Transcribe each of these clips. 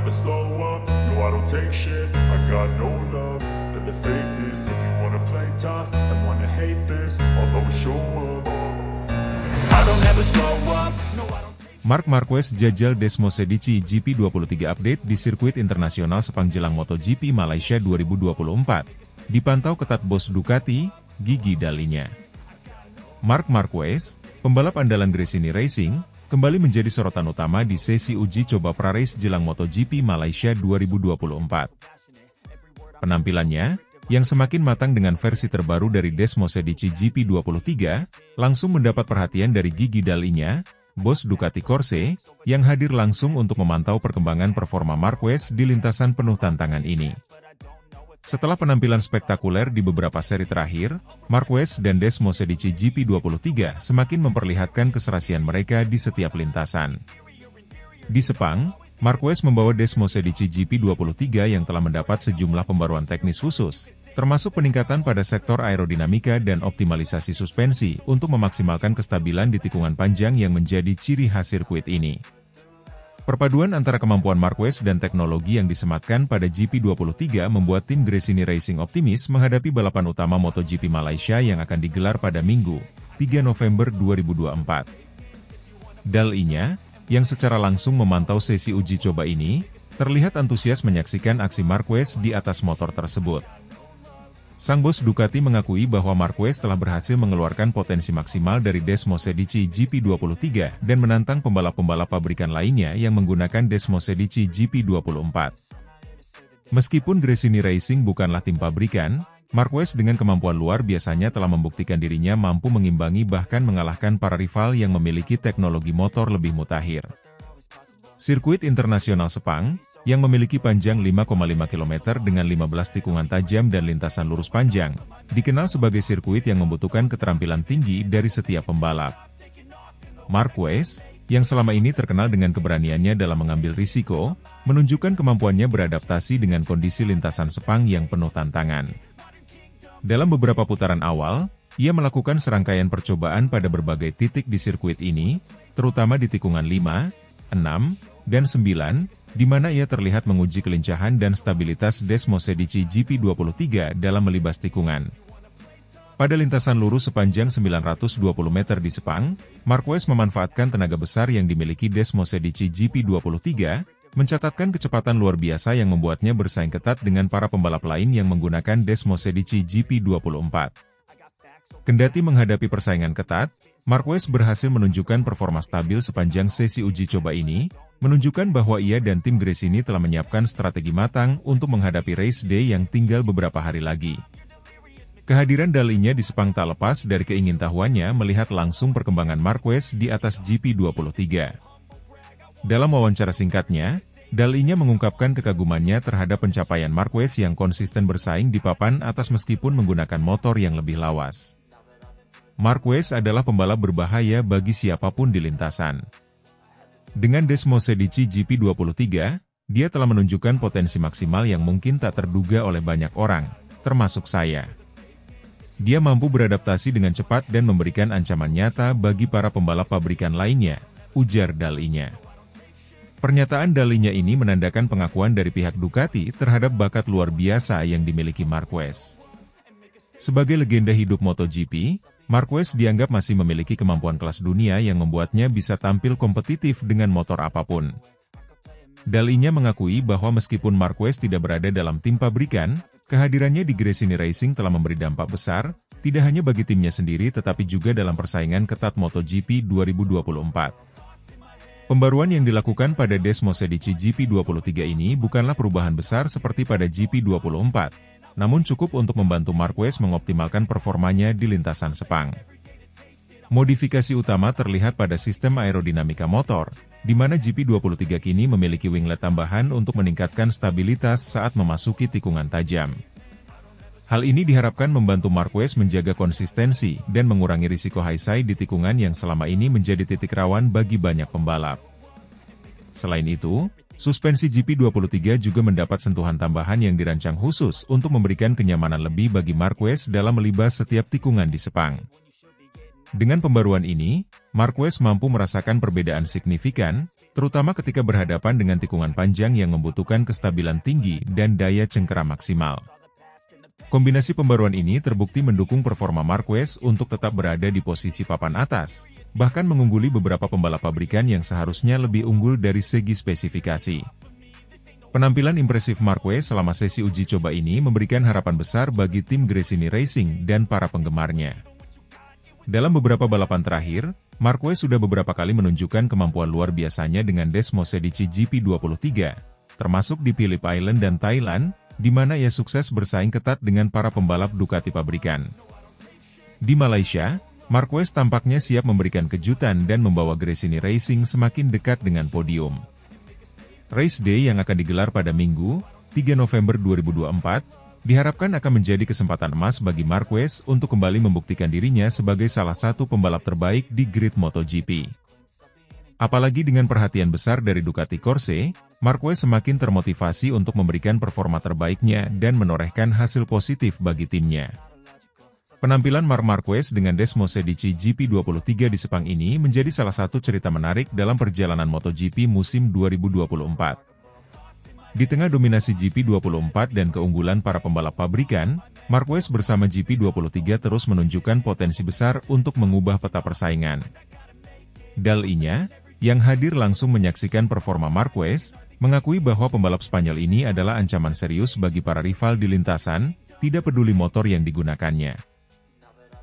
never slow up, no I don't take shit. I got no love for the fakeness. If you wanna play tough and wanna hate this, I'll always show up. I don't ever slow up, no I don't. Marc Marquez jajal Desmosedici GP23 update di sirkuit internasional Sepang jelang MotoGP Malaysia 2024. Dipantau ketat bos Ducati, Gigi Dalinya. Marc Marquez, pembalap andalan Gresini Racing, kembali menjadi sorotan utama di sesi uji coba pra-race jelang MotoGP Malaysia 2024. Penampilannya, yang semakin matang dengan versi terbaru dari Desmosedici GP23, langsung mendapat perhatian dari Gigi Dalinya, bos Ducati Corse, yang hadir langsung untuk memantau perkembangan performa Marquez di lintasan penuh tantangan ini. Setelah penampilan spektakuler di beberapa seri terakhir, Marquez dan Desmosedici GP23 semakin memperlihatkan keserasian mereka di setiap lintasan. Di Sepang, Marquez membawa Desmosedici GP23 yang telah mendapat sejumlah pembaruan teknis khusus, termasuk peningkatan pada sektor aerodinamika dan optimalisasi suspensi untuk memaksimalkan kestabilan di tikungan panjang yang menjadi ciri khas sirkuit ini. Perpaduan antara kemampuan Marquez dan teknologi yang disematkan pada GP23 membuat tim Gresini Racing optimis menghadapi balapan utama MotoGP Malaysia yang akan digelar pada Minggu, 3 November 2024. Dalinya, yang secara langsung memantau sesi uji coba ini, terlihat antusias menyaksikan aksi Marquez di atas motor tersebut. Sang bos Ducati mengakui bahwa Marquez telah berhasil mengeluarkan potensi maksimal dari Desmosedici GP23 dan menantang pembalap-pembalap pabrikan lainnya yang menggunakan Desmosedici GP24. Meskipun Gresini Racing bukanlah tim pabrikan, Marquez dengan kemampuan luar biasanya telah membuktikan dirinya mampu mengimbangi bahkan mengalahkan para rival yang memiliki teknologi motor lebih mutakhir. Sirkuit internasional Sepang, yang memiliki panjang 5,5 km dengan 15 tikungan tajam dan lintasan lurus panjang, dikenal sebagai sirkuit yang membutuhkan keterampilan tinggi dari setiap pembalap. Marquez, yang selama ini terkenal dengan keberaniannya dalam mengambil risiko, menunjukkan kemampuannya beradaptasi dengan kondisi lintasan Sepang yang penuh tantangan. Dalam beberapa putaran awal, ia melakukan serangkaian percobaan pada berbagai titik di sirkuit ini, terutama di tikungan 5, 6, dan 9, di mana ia terlihat menguji kelincahan dan stabilitas Desmosedici GP23 dalam melibas tikungan. Pada lintasan lurus sepanjang 920 meter di Sepang, Marquez memanfaatkan tenaga besar yang dimiliki Desmosedici GP23, mencatatkan kecepatan luar biasa yang membuatnya bersaing ketat dengan para pembalap lain yang menggunakan Desmosedici GP24. Kendati menghadapi persaingan ketat, Marquez berhasil menunjukkan performa stabil sepanjang sesi uji coba ini, menunjukkan bahwa ia dan tim Gresini telah menyiapkan strategi matang untuk menghadapi race day yang tinggal beberapa hari lagi. Kehadiran Dalinya di Sepang tak lepas dari keingintahuannya melihat langsung perkembangan Marquez di atas GP23. Dalam wawancara singkatnya, Dalinya mengungkapkan kekagumannya terhadap pencapaian Marquez yang konsisten bersaing di papan atas meskipun menggunakan motor yang lebih lawas. Marquez adalah pembalap berbahaya bagi siapapun di lintasan. Dengan Desmosedici GP23, dia telah menunjukkan potensi maksimal yang mungkin tak terduga oleh banyak orang, termasuk saya. Dia mampu beradaptasi dengan cepat dan memberikan ancaman nyata bagi para pembalap pabrikan lainnya, ujar Dalinya. Pernyataan Dalinya ini menandakan pengakuan dari pihak Ducati terhadap bakat luar biasa yang dimiliki Marquez. Sebagai legenda hidup MotoGP, Marquez dianggap masih memiliki kemampuan kelas dunia yang membuatnya bisa tampil kompetitif dengan motor apapun. Dalinya mengakui bahwa meskipun Marquez tidak berada dalam tim pabrikan, kehadirannya di Gresini Racing telah memberi dampak besar, tidak hanya bagi timnya sendiri tetapi juga dalam persaingan ketat MotoGP 2024. Pembaruan yang dilakukan pada Desmosedici GP23 ini bukanlah perubahan besar seperti pada GP24, namun cukup untuk membantu Marquez mengoptimalkan performanya di lintasan Sepang. Modifikasi utama terlihat pada sistem aerodinamika motor, di mana GP23 kini memiliki winglet tambahan untuk meningkatkan stabilitas saat memasuki tikungan tajam. Hal ini diharapkan membantu Marquez menjaga konsistensi dan mengurangi risiko high side di tikungan yang selama ini menjadi titik rawan bagi banyak pembalap. Selain itu, suspensi GP23 juga mendapat sentuhan tambahan yang dirancang khusus untuk memberikan kenyamanan lebih bagi Marquez dalam melibas setiap tikungan di Sepang. Dengan pembaruan ini, Marquez mampu merasakan perbedaan signifikan, terutama ketika berhadapan dengan tikungan panjang yang membutuhkan kestabilan tinggi dan daya cengkeram maksimal. Kombinasi pembaruan ini terbukti mendukung performa Marquez untuk tetap berada di posisi papan atas, bahkan mengungguli beberapa pembalap pabrikan yang seharusnya lebih unggul dari segi spesifikasi. Penampilan impresif Marquez selama sesi uji coba ini memberikan harapan besar bagi tim Gresini Racing dan para penggemarnya. Dalam beberapa balapan terakhir, Marquez sudah beberapa kali menunjukkan kemampuan luar biasanya dengan Desmosedici GP23, termasuk di Phillip Island dan Thailand, di mana ia sukses bersaing ketat dengan para pembalap Ducati pabrikan. Di Malaysia, Marquez tampaknya siap memberikan kejutan dan membawa Gresini Racing semakin dekat dengan podium. Race Day yang akan digelar pada Minggu, 3 November 2024, diharapkan akan menjadi kesempatan emas bagi Marquez untuk kembali membuktikan dirinya sebagai salah satu pembalap terbaik di grid MotoGP. Apalagi dengan perhatian besar dari Ducati Corse, Marquez semakin termotivasi untuk memberikan performa terbaiknya dan menorehkan hasil positif bagi timnya. Penampilan Marc Marquez dengan Desmosedici GP23 di Sepang ini menjadi salah satu cerita menarik dalam perjalanan MotoGP musim 2024. Di tengah dominasi GP24 dan keunggulan para pembalap pabrikan, Marquez bersama GP23 terus menunjukkan potensi besar untuk mengubah peta persaingan. Dal.I-nya, yang hadir langsung menyaksikan performa Marquez, mengakui bahwa pembalap Spanyol ini adalah ancaman serius bagi para rival di lintasan, tidak peduli motor yang digunakannya.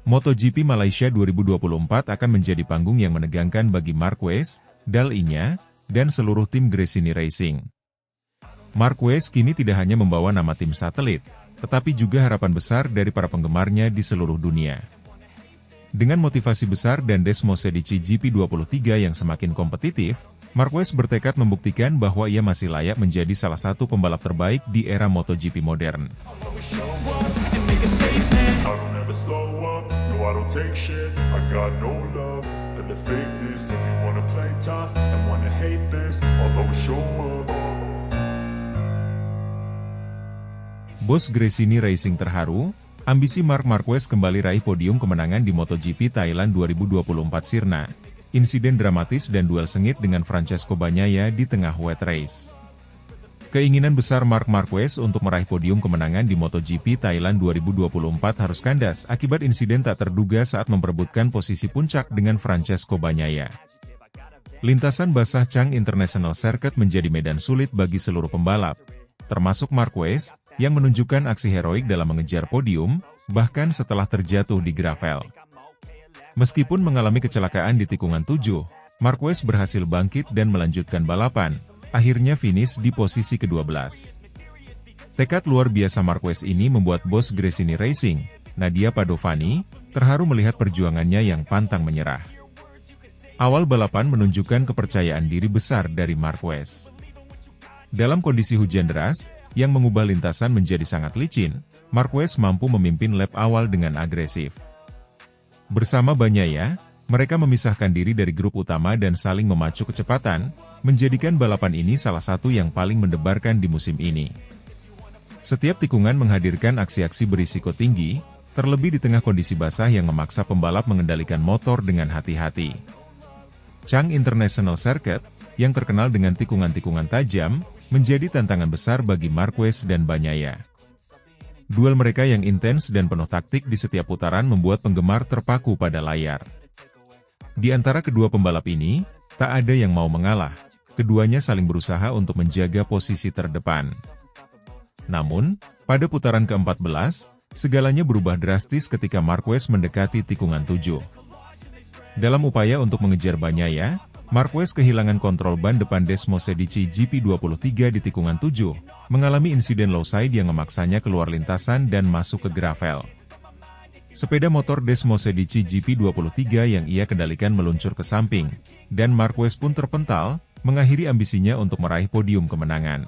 MotoGP Malaysia 2024 akan menjadi panggung yang menegangkan bagi Marquez, Dal.I-nya, dan seluruh tim Gresini Racing. Marquez kini tidak hanya membawa nama tim satelit, tetapi juga harapan besar dari para penggemarnya di seluruh dunia. Dengan motivasi besar dan Desmosedici GP23 yang semakin kompetitif, Marquez bertekad membuktikan bahwa ia masih layak menjadi salah satu pembalap terbaik di era MotoGP modern. Bos Gresini Racing terharu, ambisi Marc Marquez kembali raih podium kemenangan di MotoGP Thailand 2024 sirna. Insiden dramatis dan duel sengit dengan Francesco Bagnaia di tengah wet race. Keinginan besar Marc Marquez untuk meraih podium kemenangan di MotoGP Thailand 2024 harus kandas akibat insiden tak terduga saat memperebutkan posisi puncak dengan Francesco Bagnaia. Lintasan basah Chang International Circuit menjadi medan sulit bagi seluruh pembalap, termasuk Marquez, yang menunjukkan aksi heroik dalam mengejar podium, bahkan setelah terjatuh di gravel. Meskipun mengalami kecelakaan di tikungan 7, Marquez berhasil bangkit dan melanjutkan balapan, akhirnya finish di posisi ke-12. Tekad luar biasa Marquez ini membuat bos Gresini Racing, Nadia Padovani, terharu melihat perjuangannya yang pantang menyerah. Awal balapan menunjukkan kepercayaan diri besar dari Marquez. Dalam kondisi hujan deras, yang mengubah lintasan menjadi sangat licin, Marquez mampu memimpin lap awal dengan agresif. Bersama Bagnaia, mereka memisahkan diri dari grup utama dan saling memacu kecepatan, menjadikan balapan ini salah satu yang paling mendebarkan di musim ini. Setiap tikungan menghadirkan aksi-aksi berisiko tinggi, terlebih di tengah kondisi basah yang memaksa pembalap mengendalikan motor dengan hati-hati. Chang International Circuit, yang terkenal dengan tikungan-tikungan tajam, menjadi tantangan besar bagi Marquez dan Bagnaia. Duel mereka yang intens dan penuh taktik di setiap putaran membuat penggemar terpaku pada layar. Di antara kedua pembalap ini, tak ada yang mau mengalah. Keduanya saling berusaha untuk menjaga posisi terdepan. Namun, pada putaran ke-14, segalanya berubah drastis ketika Marquez mendekati tikungan 7. Dalam upaya untuk mengejar Bagnaia, Marquez kehilangan kontrol ban depan Desmosedici GP23 di tikungan 7, mengalami insiden low side yang memaksanya keluar lintasan dan masuk ke gravel. Sepeda motor Desmosedici GP23 yang ia kendalikan meluncur ke samping, dan Marquez pun terpental, mengakhiri ambisinya untuk meraih podium kemenangan.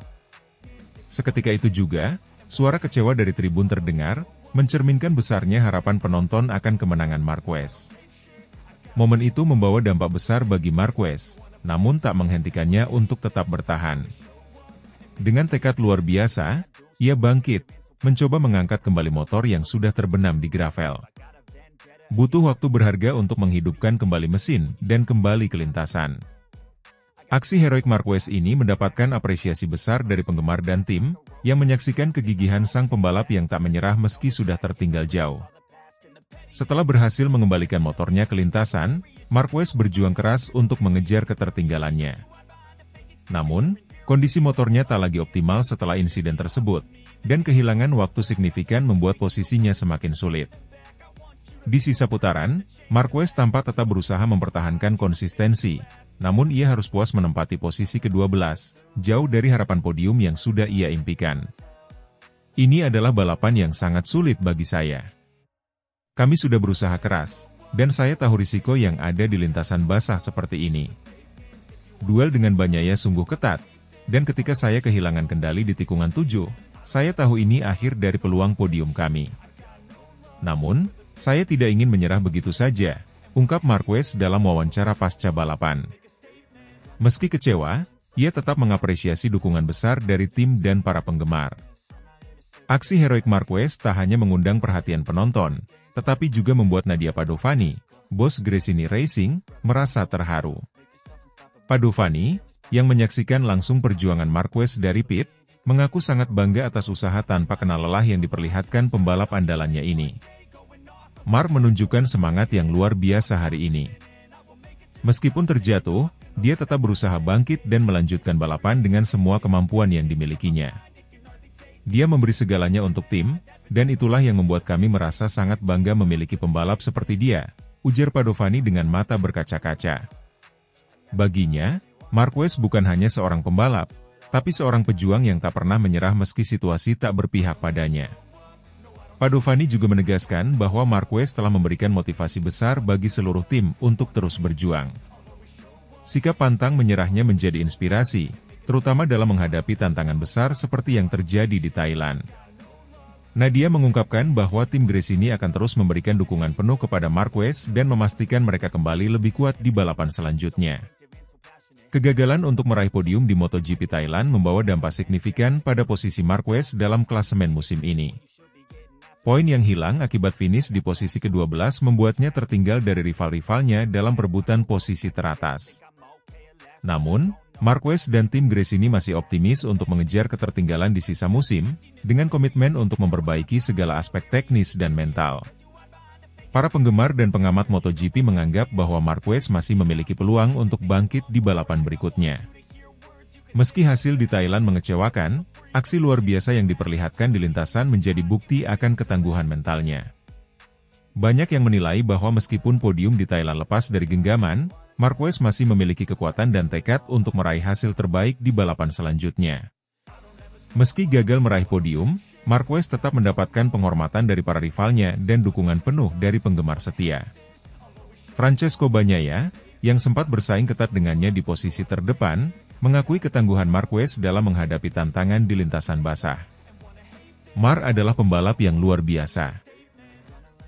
Seketika itu juga, suara kecewa dari tribun terdengar, mencerminkan besarnya harapan penonton akan kemenangan Marquez. Momen itu membawa dampak besar bagi Marquez, namun tak menghentikannya untuk tetap bertahan. Dengan tekad luar biasa, ia bangkit, mencoba mengangkat kembali motor yang sudah terbenam di gravel. Butuh waktu berharga untuk menghidupkan kembali mesin dan kembali ke lintasan. Aksi heroik Marquez ini mendapatkan apresiasi besar dari penggemar dan tim, yang menyaksikan kegigihan sang pembalap yang tak menyerah meski sudah tertinggal jauh. Setelah berhasil mengembalikan motornya ke lintasan, Marquez berjuang keras untuk mengejar ketertinggalannya. Namun, kondisi motornya tak lagi optimal setelah insiden tersebut, dan kehilangan waktu signifikan membuat posisinya semakin sulit. Di sisa putaran, Marquez tampak tetap berusaha mempertahankan konsistensi, namun ia harus puas menempati posisi ke-12, jauh dari harapan podium yang sudah ia impikan. Ini adalah balapan yang sangat sulit bagi saya. Kami sudah berusaha keras, dan saya tahu risiko yang ada di lintasan basah seperti ini. Duel dengan Bagnaia sungguh ketat, dan ketika saya kehilangan kendali di tikungan 7, saya tahu ini akhir dari peluang podium kami. Namun, saya tidak ingin menyerah begitu saja, ungkap Marquez dalam wawancara pasca balapan. Meski kecewa, ia tetap mengapresiasi dukungan besar dari tim dan para penggemar. Aksi heroik Marquez tak hanya mengundang perhatian penonton, tetapi juga membuat Nadia Padovani, bos Gresini Racing, merasa terharu. Padovani, yang menyaksikan langsung perjuangan Marquez dari pit, mengaku sangat bangga atas usaha tanpa kenal lelah yang diperlihatkan pembalap andalannya ini. Mar menunjukkan semangat yang luar biasa hari ini. Meskipun terjatuh, dia tetap berusaha bangkit dan melanjutkan balapan dengan semua kemampuan yang dimilikinya. Dia memberi segalanya untuk tim, dan itulah yang membuat kami merasa sangat bangga memiliki pembalap seperti dia, ujar Padovani dengan mata berkaca-kaca. Baginya, Marquez bukan hanya seorang pembalap, tapi seorang pejuang yang tak pernah menyerah meski situasi tak berpihak padanya. Padovani juga menegaskan bahwa Marquez telah memberikan motivasi besar bagi seluruh tim untuk terus berjuang. Sikap pantang menyerahnya menjadi inspirasi, terutama dalam menghadapi tantangan besar seperti yang terjadi di Thailand. Nadia mengungkapkan bahwa tim Gresini akan terus memberikan dukungan penuh kepada Marquez dan memastikan mereka kembali lebih kuat di balapan selanjutnya. Kegagalan untuk meraih podium di MotoGP Thailand membawa dampak signifikan pada posisi Marquez dalam klasemen musim ini. Poin yang hilang akibat finish di posisi ke-12 membuatnya tertinggal dari rival-rivalnya dalam perebutan posisi teratas. Namun, Marquez dan tim Gresini masih optimis untuk mengejar ketertinggalan di sisa musim, dengan komitmen untuk memperbaiki segala aspek teknis dan mental. Para penggemar dan pengamat MotoGP menganggap bahwa Marquez masih memiliki peluang untuk bangkit di balapan berikutnya. Meski hasil di Thailand mengecewakan, aksi luar biasa yang diperlihatkan di lintasan menjadi bukti akan ketangguhan mentalnya. Banyak yang menilai bahwa meskipun podium di Thailand lepas dari genggaman, Marquez masih memiliki kekuatan dan tekad untuk meraih hasil terbaik di balapan selanjutnya. Meski gagal meraih podium, Marquez tetap mendapatkan penghormatan dari para rivalnya dan dukungan penuh dari penggemar setia. Francesco Bagnaia, yang sempat bersaing ketat dengannya di posisi terdepan, mengakui ketangguhan Marquez dalam menghadapi tantangan di lintasan basah. Mar adalah pembalap yang luar biasa.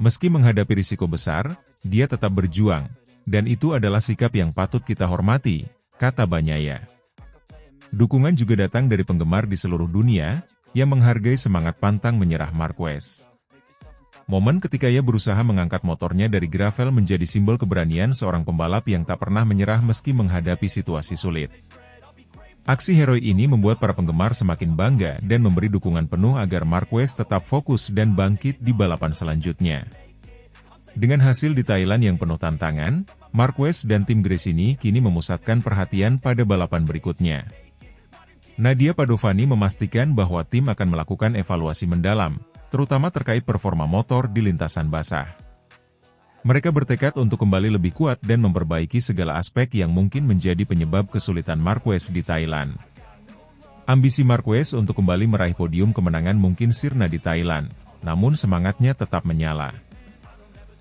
Meski menghadapi risiko besar, dia tetap berjuang, dan itu adalah sikap yang patut kita hormati, kata Bagnaia. Dukungan juga datang dari penggemar di seluruh dunia, yang menghargai semangat pantang menyerah Marquez. Momen ketika ia berusaha mengangkat motornya dari gravel menjadi simbol keberanian seorang pembalap yang tak pernah menyerah meski menghadapi situasi sulit. Aksi heroik ini membuat para penggemar semakin bangga dan memberi dukungan penuh agar Marquez tetap fokus dan bangkit di balapan selanjutnya. Dengan hasil di Thailand yang penuh tantangan, Marquez dan tim Gresini kini memusatkan perhatian pada balapan berikutnya. Nadia Padovani memastikan bahwa tim akan melakukan evaluasi mendalam, terutama terkait performa motor di lintasan basah. Mereka bertekad untuk kembali lebih kuat dan memperbaiki segala aspek yang mungkin menjadi penyebab kesulitan Marquez di Thailand. Ambisi Marquez untuk kembali meraih podium kemenangan mungkin sirna di Thailand, namun semangatnya tetap menyala.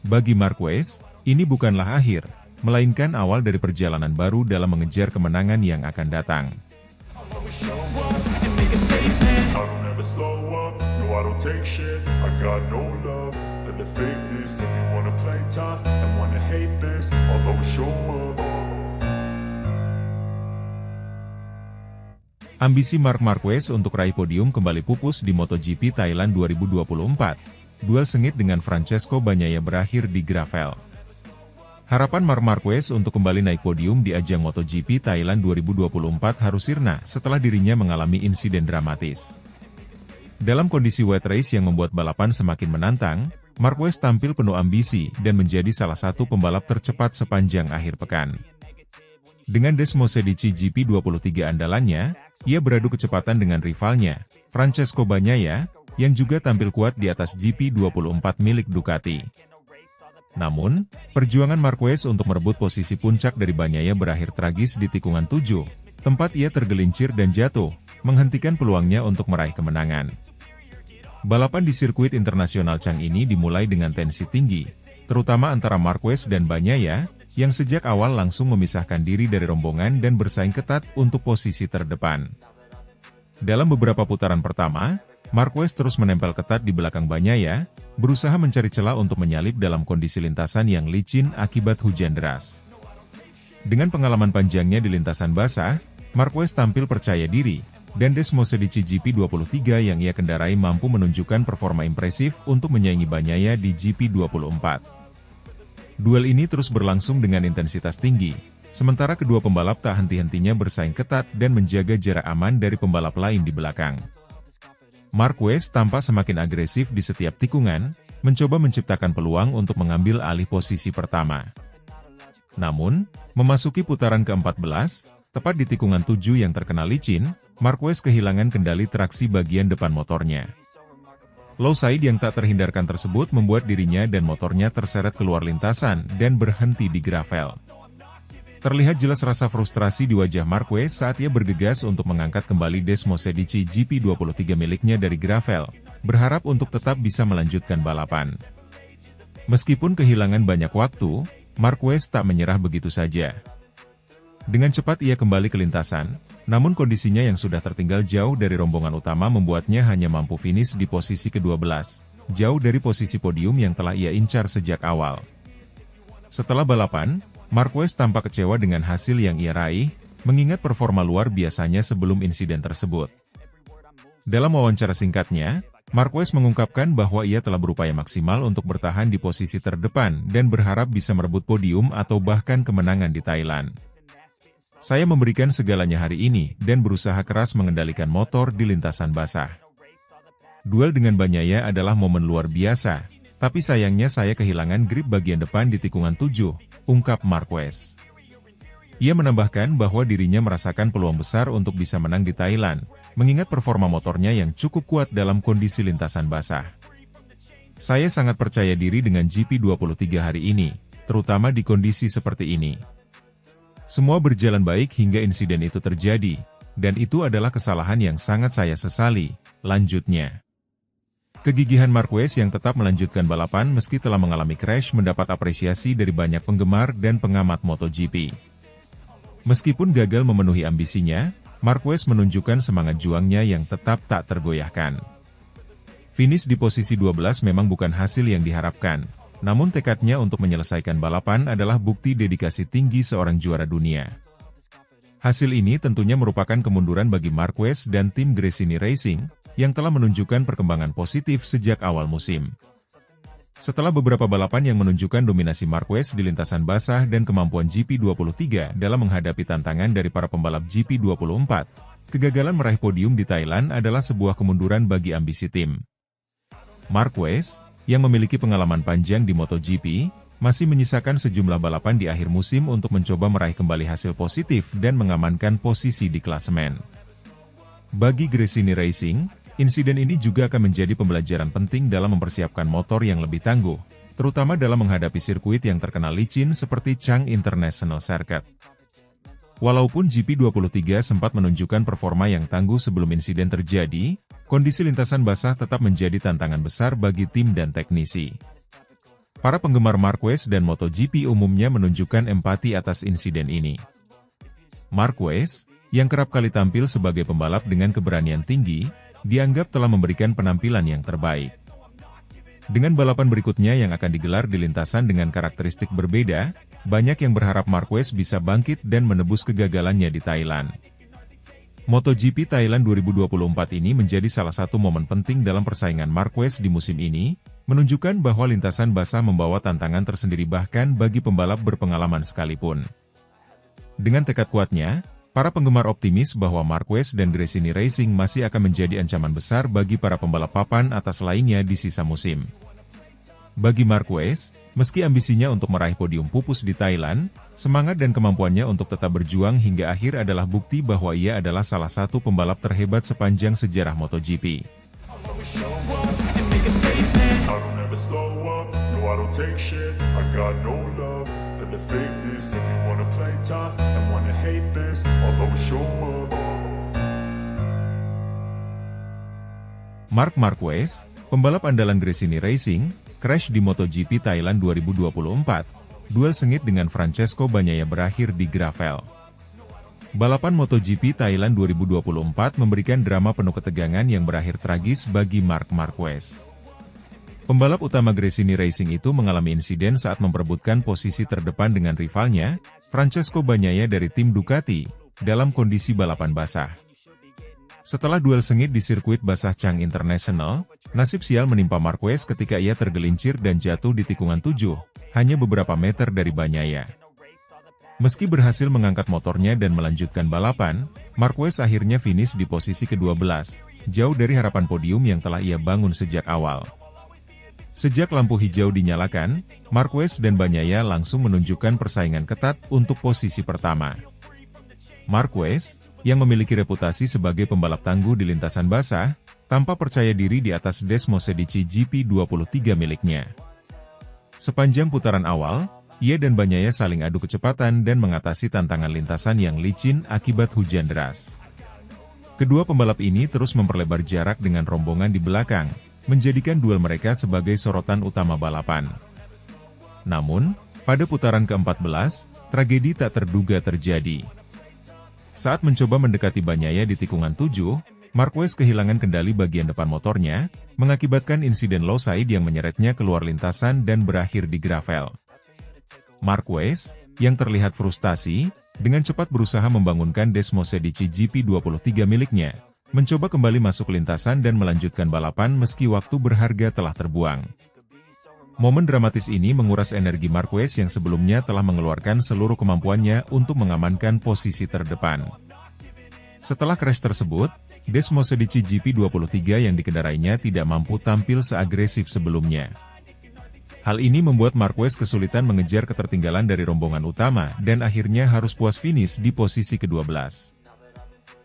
Bagi Marquez, ini bukanlah akhir, melainkan awal dari perjalanan baru dalam mengejar kemenangan yang akan datang. Ambisi Marc Marquez untuk raih podium kembali pupus di MotoGP Thailand 2024. Duel sengit dengan Francesco Bagnaia berakhir di gravel. Harapan Marc Marquez untuk kembali naik podium di ajang MotoGP Thailand 2024 harus sirna setelah dirinya mengalami insiden dramatis. Dalam kondisi wet race yang membuat balapan semakin menantang, Marquez tampil penuh ambisi dan menjadi salah satu pembalap tercepat sepanjang akhir pekan. Dengan Desmosedici GP23 andalannya, ia beradu kecepatan dengan rivalnya, Francesco Bagnaia, yang juga tampil kuat di atas GP24 milik Ducati. Namun, perjuangan Marquez untuk merebut posisi puncak dari Bagnaia berakhir tragis di tikungan 7, tempat ia tergelincir dan jatuh, menghentikan peluangnya untuk meraih kemenangan. Balapan di sirkuit internasional Chang ini dimulai dengan tensi tinggi, terutama antara Marquez dan Bagnaia, yang sejak awal langsung memisahkan diri dari rombongan dan bersaing ketat untuk posisi terdepan. Dalam beberapa putaran pertama, Marquez terus menempel ketat di belakang Bagnaia, berusaha mencari celah untuk menyalip dalam kondisi lintasan yang licin akibat hujan deras. Dengan pengalaman panjangnya di lintasan basah, Marquez tampil percaya diri, dan Desmosedici GP23 yang ia kendarai mampu menunjukkan performa impresif untuk menyaingi Bagnaia di GP24. Duel ini terus berlangsung dengan intensitas tinggi, sementara kedua pembalap tak henti-hentinya bersaing ketat dan menjaga jarak aman dari pembalap lain di belakang. Marquez tampak semakin agresif di setiap tikungan, mencoba menciptakan peluang untuk mengambil alih posisi pertama. Namun, memasuki putaran ke-14, tepat di tikungan 7 yang terkena licin, Marquez kehilangan kendali traksi bagian depan motornya. Low side yang tak terhindarkan tersebut membuat dirinya dan motornya terseret keluar lintasan dan berhenti di gravel. Terlihat jelas rasa frustrasi di wajah Marquez saat ia bergegas untuk mengangkat kembali Desmosedici GP23 miliknya dari gravel, berharap untuk tetap bisa melanjutkan balapan. Meskipun kehilangan banyak waktu, Marquez tak menyerah begitu saja. Dengan cepat ia kembali ke lintasan, namun kondisinya yang sudah tertinggal jauh dari rombongan utama membuatnya hanya mampu finish di posisi ke-12, jauh dari posisi podium yang telah ia incar sejak awal. Setelah balapan, Marquez tampak kecewa dengan hasil yang ia raih, mengingat performa luar biasanya sebelum insiden tersebut. Dalam wawancara singkatnya, Marquez mengungkapkan bahwa ia telah berupaya maksimal untuk bertahan di posisi terdepan dan berharap bisa merebut podium atau bahkan kemenangan di Thailand. Saya memberikan segalanya hari ini dan berusaha keras mengendalikan motor di lintasan basah. Duel dengan Bagnaia adalah momen luar biasa, tapi sayangnya saya kehilangan grip bagian depan di tikungan 7, ungkap Marquez. Ia menambahkan bahwa dirinya merasakan peluang besar untuk bisa menang di Thailand, mengingat performa motornya yang cukup kuat dalam kondisi lintasan basah. Saya sangat percaya diri dengan GP23 hari ini, terutama di kondisi seperti ini. Semua berjalan baik hingga insiden itu terjadi, dan itu adalah kesalahan yang sangat saya sesali, lanjutnya. Kegigihan Marquez yang tetap melanjutkan balapan meski telah mengalami crash mendapat apresiasi dari banyak penggemar dan pengamat MotoGP. Meskipun gagal memenuhi ambisinya, Marquez menunjukkan semangat juangnya yang tetap tak tergoyahkan. Finish di posisi 12 memang bukan hasil yang diharapkan, namun tekadnya untuk menyelesaikan balapan adalah bukti dedikasi tinggi seorang juara dunia. Hasil ini tentunya merupakan kemunduran bagi Marquez dan tim Gresini Racing, yang telah menunjukkan perkembangan positif sejak awal musim. Setelah beberapa balapan yang menunjukkan dominasi Marquez di lintasan basah dan kemampuan GP23 dalam menghadapi tantangan dari para pembalap GP24, kegagalan meraih podium di Thailand adalah sebuah kemunduran bagi ambisi tim. Marquez, yang memiliki pengalaman panjang di MotoGP, masih menyisakan sejumlah balapan di akhir musim untuk mencoba meraih kembali hasil positif dan mengamankan posisi di klasemen. Bagi Gresini Racing, insiden ini juga akan menjadi pembelajaran penting dalam mempersiapkan motor yang lebih tangguh, terutama dalam menghadapi sirkuit yang terkenal licin seperti Chang International Circuit. Walaupun GP23 sempat menunjukkan performa yang tangguh sebelum insiden terjadi, kondisi lintasan basah tetap menjadi tantangan besar bagi tim dan teknisi. Para penggemar Marquez dan MotoGP umumnya menunjukkan empati atas insiden ini. Marquez, yang kerap kali tampil sebagai pembalap dengan keberanian tinggi, dianggap telah memberikan penampilan yang terbaik. Dengan balapan berikutnya yang akan digelar di lintasan dengan karakteristik berbeda, banyak yang berharap Marquez bisa bangkit dan menebus kegagalannya di Thailand. MotoGP Thailand 2024 ini menjadi salah satu momen penting dalam persaingan Marquez di musim ini, menunjukkan bahwa lintasan basah membawa tantangan tersendiri bahkan bagi pembalap berpengalaman sekalipun. Dengan tekad kuatnya, para penggemar optimis bahwa Marquez dan Gresini Racing masih akan menjadi ancaman besar bagi para pembalap papan atas lainnya di sisa musim. Bagi Marquez, meski ambisinya untuk meraih podium pupus di Thailand, semangat dan kemampuannya untuk tetap berjuang hingga akhir adalah bukti bahwa ia adalah salah satu pembalap terhebat sepanjang sejarah MotoGP. Marc Marquez, pembalap andalan Gresini Racing, crash di MotoGP Thailand 2024, duel sengit dengan Francesco Bagnaia berakhir di gravel. Balapan MotoGP Thailand 2024 memberikan drama penuh ketegangan yang berakhir tragis bagi Marc Marquez. Pembalap utama Gresini Racing itu mengalami insiden saat memperebutkan posisi terdepan dengan rivalnya, Francesco Bagnaia dari tim Ducati, dalam kondisi balapan basah. Setelah duel sengit di sirkuit basah Chang International, nasib sial menimpa Marquez ketika ia tergelincir dan jatuh di tikungan 7, hanya beberapa meter dari Bagnaia. Meski berhasil mengangkat motornya dan melanjutkan balapan, Marquez akhirnya finish di posisi ke-12, jauh dari harapan podium yang telah ia bangun sejak awal. Sejak lampu hijau dinyalakan, Marquez dan Bagnaia langsung menunjukkan persaingan ketat untuk posisi pertama. Marquez, yang memiliki reputasi sebagai pembalap tangguh di lintasan basah, tanpa percaya diri di atas Desmosedici GP23 miliknya. Sepanjang putaran awal, ia dan Bagnaia saling adu kecepatan dan mengatasi tantangan lintasan yang licin akibat hujan deras. Kedua pembalap ini terus memperlebar jarak dengan rombongan di belakang, menjadikan duel mereka sebagai sorotan utama balapan. Namun, pada putaran ke-14, tragedi tak terduga terjadi. Saat mencoba mendekati Bagnaia di tikungan 7, Marquez kehilangan kendali bagian depan motornya, mengakibatkan insiden low side yang menyeretnya keluar lintasan dan berakhir di gravel. Marquez, yang terlihat frustasi, dengan cepat berusaha membangunkan Desmosedici GP23 miliknya, mencoba kembali masuk lintasan dan melanjutkan balapan meski waktu berharga telah terbuang. Momen dramatis ini menguras energi Marquez yang sebelumnya telah mengeluarkan seluruh kemampuannya untuk mengamankan posisi terdepan. Setelah crash tersebut, Desmosedici GP23 yang dikendarainya tidak mampu tampil seagresif sebelumnya. Hal ini membuat Marquez kesulitan mengejar ketertinggalan dari rombongan utama dan akhirnya harus puas finish di posisi ke-12.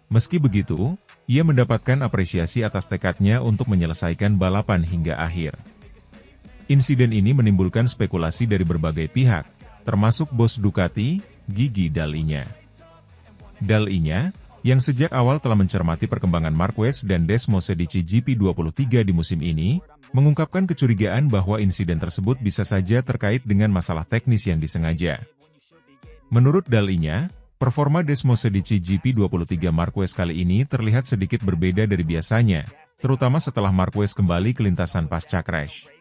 Meski begitu, ia mendapatkan apresiasi atas tekadnya untuk menyelesaikan balapan hingga akhir. Insiden ini menimbulkan spekulasi dari berbagai pihak, termasuk bos Ducati, Gigi Dall'Igna. Dall'Igna, yang sejak awal telah mencermati perkembangan Marquez dan Desmosedici GP23 di musim ini, mengungkapkan kecurigaan bahwa insiden tersebut bisa saja terkait dengan masalah teknis yang disengaja. Menurut Dall'Igna, performa Desmosedici GP23 Marquez kali ini terlihat sedikit berbeda dari biasanya, terutama setelah Marquez kembali ke lintasan pasca crash.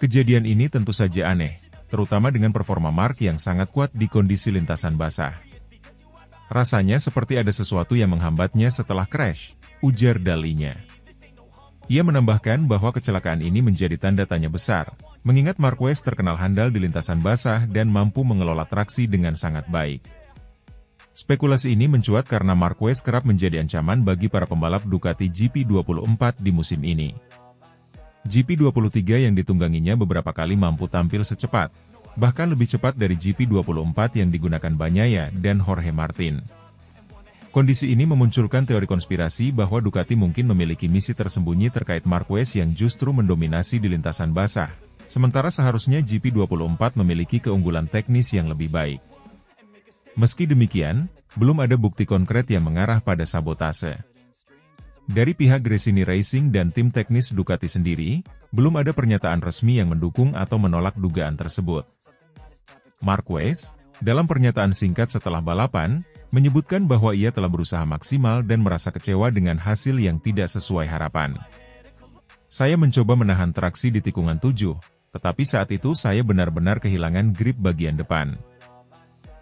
Kejadian ini tentu saja aneh, terutama dengan performa Marc yang sangat kuat di kondisi lintasan basah. Rasanya seperti ada sesuatu yang menghambatnya setelah crash, ujar Dall'Igna. Ia menambahkan bahwa kecelakaan ini menjadi tanda tanya besar, mengingat Marquez terkenal handal di lintasan basah dan mampu mengelola traksi dengan sangat baik. Spekulasi ini mencuat karena Marquez kerap menjadi ancaman bagi para pembalap Ducati GP24 di musim ini. GP23 yang ditungganginya beberapa kali mampu tampil secepat, bahkan lebih cepat dari GP24 yang digunakan Bagnaia dan Jorge Martin. Kondisi ini memunculkan teori konspirasi bahwa Ducati mungkin memiliki misi tersembunyi terkait Marquez yang justru mendominasi di lintasan basah, sementara seharusnya GP24 memiliki keunggulan teknis yang lebih baik. Meski demikian, belum ada bukti konkret yang mengarah pada sabotase. Dari pihak Gresini Racing dan tim teknis Ducati sendiri, belum ada pernyataan resmi yang mendukung atau menolak dugaan tersebut. Marquez, dalam pernyataan singkat setelah balapan, menyebutkan bahwa ia telah berusaha maksimal dan merasa kecewa dengan hasil yang tidak sesuai harapan. Saya mencoba menahan traksi di tikungan 7, tetapi saat itu saya benar-benar kehilangan grip bagian depan.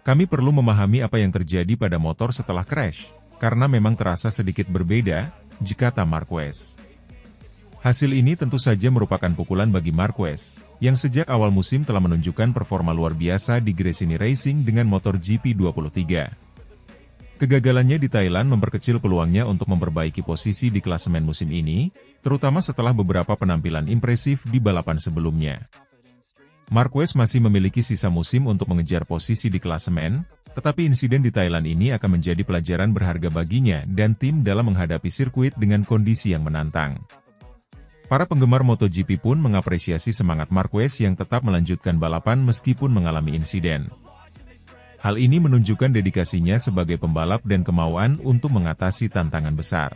Kami perlu memahami apa yang terjadi pada motor setelah crash, karena memang terasa sedikit berbeda, kata Marquez. Hasil ini tentu saja merupakan pukulan bagi Marquez, yang sejak awal musim telah menunjukkan performa luar biasa di Gresini Racing dengan motor GP23. Kegagalannya di Thailand memperkecil peluangnya untuk memperbaiki posisi di klasemen musim ini, terutama setelah beberapa penampilan impresif di balapan sebelumnya. Marquez masih memiliki sisa musim untuk mengejar posisi di klasemen, tetapi insiden di Thailand ini akan menjadi pelajaran berharga baginya dan tim dalam menghadapi sirkuit dengan kondisi yang menantang. Para penggemar MotoGP pun mengapresiasi semangat Marquez yang tetap melanjutkan balapan meskipun mengalami insiden. Hal ini menunjukkan dedikasinya sebagai pembalap dan kemauan untuk mengatasi tantangan besar.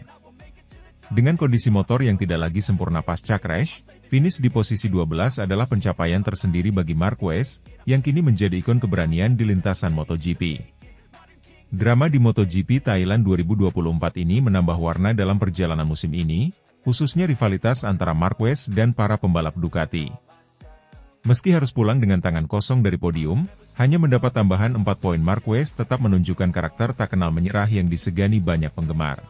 Dengan kondisi motor yang tidak lagi sempurna pasca crash, finish di posisi 12 adalah pencapaian tersendiri bagi Marquez, yang kini menjadi ikon keberanian di lintasan MotoGP. Drama di MotoGP Thailand 2024 ini menambah warna dalam perjalanan musim ini, khususnya rivalitas antara Marquez dan para pembalap Ducati. Meski harus pulang dengan tangan kosong dari podium, hanya mendapat tambahan 4 poin, Marquez tetap menunjukkan karakter tak kenal menyerah yang disegani banyak penggemar.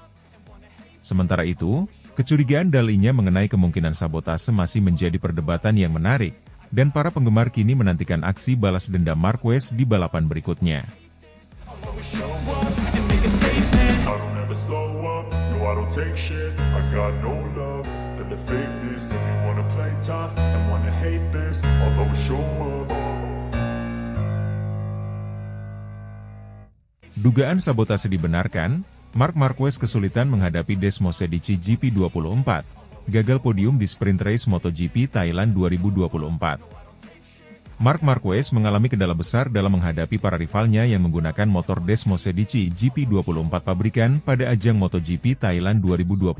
Sementara itu, kecurigaan dalinya mengenai kemungkinan sabotase masih menjadi perdebatan yang menarik, dan para penggemar kini menantikan aksi balas dendam Marquez di balapan berikutnya. Dugaan sabotase dibenarkan. Marc Marquez kesulitan menghadapi Desmosedici GP24, gagal podium di sprint race MotoGP Thailand 2024. Marc Marquez mengalami kendala besar dalam menghadapi para rivalnya yang menggunakan motor Desmosedici GP24 pabrikan pada ajang MotoGP Thailand 2024.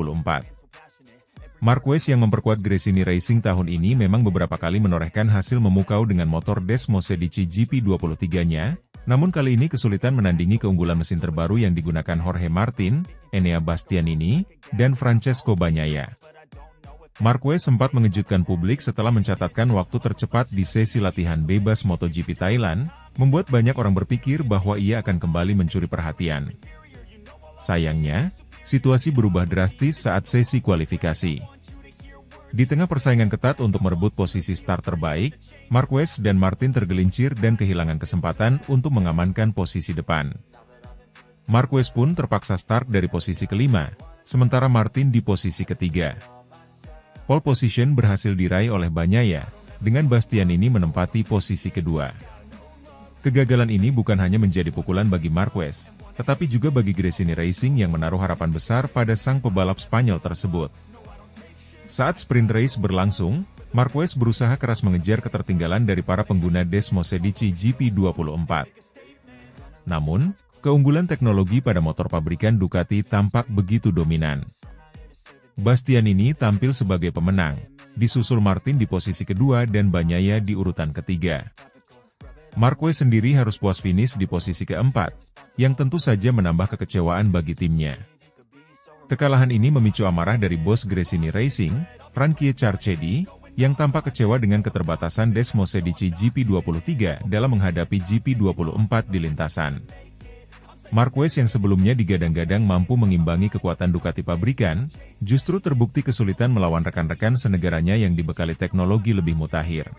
Marquez yang memperkuat Gresini Racing tahun ini memang beberapa kali menorehkan hasil memukau dengan motor Desmosedici GP23-nya, namun kali ini kesulitan menandingi keunggulan mesin terbaru yang digunakan Jorge Martin, Enea Bastianini, dan Francesco Bagnaia. Marquez sempat mengejutkan publik setelah mencatatkan waktu tercepat di sesi latihan bebas MotoGP Thailand, membuat banyak orang berpikir bahwa ia akan kembali mencuri perhatian. Sayangnya, situasi berubah drastis saat sesi kualifikasi. Di tengah persaingan ketat untuk merebut posisi start terbaik, Marquez dan Martin tergelincir dan kehilangan kesempatan untuk mengamankan posisi depan. Marquez pun terpaksa start dari posisi kelima, sementara Martin di posisi ketiga. Pole position berhasil diraih oleh Bagnaia, dengan Bastianini menempati posisi kedua. Kegagalan ini bukan hanya menjadi pukulan bagi Marquez, tetapi juga bagi Gresini Racing yang menaruh harapan besar pada sang pebalap Spanyol tersebut. Saat sprint race berlangsung, Marquez berusaha keras mengejar ketertinggalan dari para pengguna Desmosedici GP24. Namun, keunggulan teknologi pada motor pabrikan Ducati tampak begitu dominan. Bastianini tampil sebagai pemenang, disusul Martin di posisi kedua dan Bagnaia di urutan ketiga. Marquez sendiri harus puas finish di posisi keempat, yang tentu saja menambah kekecewaan bagi timnya. Kekalahan ini memicu amarah dari bos Gresini Racing, Frankie Carchedi, yang tampak kecewa dengan keterbatasan Desmosedici GP23 dalam menghadapi GP24 di lintasan. Marquez yang sebelumnya digadang-gadang mampu mengimbangi kekuatan Ducati pabrikan, justru terbukti kesulitan melawan rekan-rekan senegaranya yang dibekali teknologi lebih mutakhir.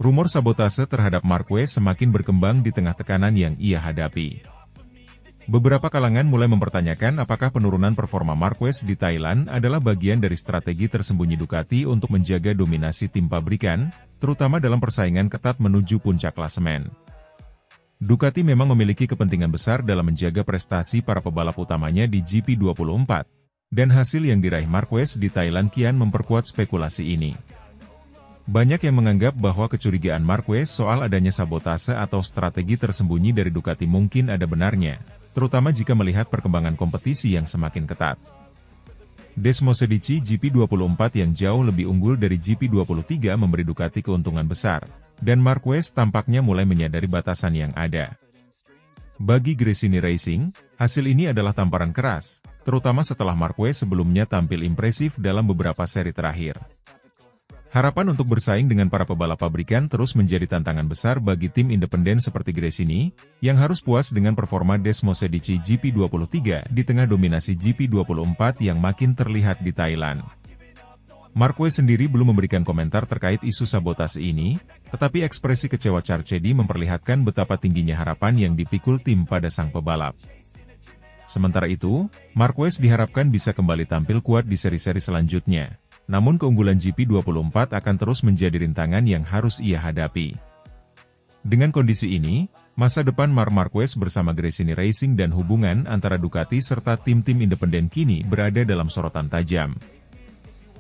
Rumor sabotase terhadap Marquez semakin berkembang di tengah tekanan yang ia hadapi. Beberapa kalangan mulai mempertanyakan apakah penurunan performa Marquez di Thailand adalah bagian dari strategi tersembunyi Ducati untuk menjaga dominasi tim pabrikan, terutama dalam persaingan ketat menuju puncak klasemen. Ducati memang memiliki kepentingan besar dalam menjaga prestasi para pebalap utamanya di GP24, dan hasil yang diraih Marquez di Thailand kian memperkuat spekulasi ini. Banyak yang menganggap bahwa kecurigaan Marquez soal adanya sabotase atau strategi tersembunyi dari Ducati mungkin ada benarnya, terutama jika melihat perkembangan kompetisi yang semakin ketat. Desmosedici GP24 yang jauh lebih unggul dari GP23 memberi Ducati keuntungan besar, dan Marquez tampaknya mulai menyadari batasan yang ada. Bagi Gresini Racing, hasil ini adalah tamparan keras, terutama setelah Marquez sebelumnya tampil impresif dalam beberapa seri terakhir. Harapan untuk bersaing dengan para pebalap pabrikan terus menjadi tantangan besar bagi tim independen seperti Gresini, yang harus puas dengan performa Desmosedici GP23 di tengah dominasi GP24 yang makin terlihat di Thailand. Marquez sendiri belum memberikan komentar terkait isu sabotase ini, tetapi ekspresi kecewa Carchedi memperlihatkan betapa tingginya harapan yang dipikul tim pada sang pebalap. Sementara itu, Marquez diharapkan bisa kembali tampil kuat di seri-seri selanjutnya. Namun keunggulan GP24 akan terus menjadi rintangan yang harus ia hadapi. Dengan kondisi ini, masa depan Marc Marquez bersama Gresini Racing dan hubungan antara Ducati serta tim-tim independen kini berada dalam sorotan tajam.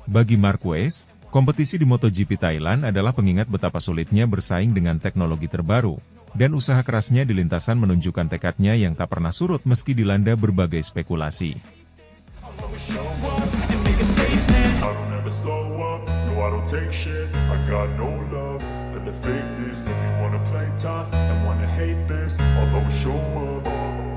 Bagi Marquez, kompetisi di MotoGP Thailand adalah pengingat betapa sulitnya bersaing dengan teknologi terbaru, dan usaha kerasnya di lintasan menunjukkan tekadnya yang tak pernah surut meski dilanda berbagai spekulasi. Slow up, no I don't take shit, I got no love for the fakeness. If you wanna play tough and wanna hate this, I'll always show up.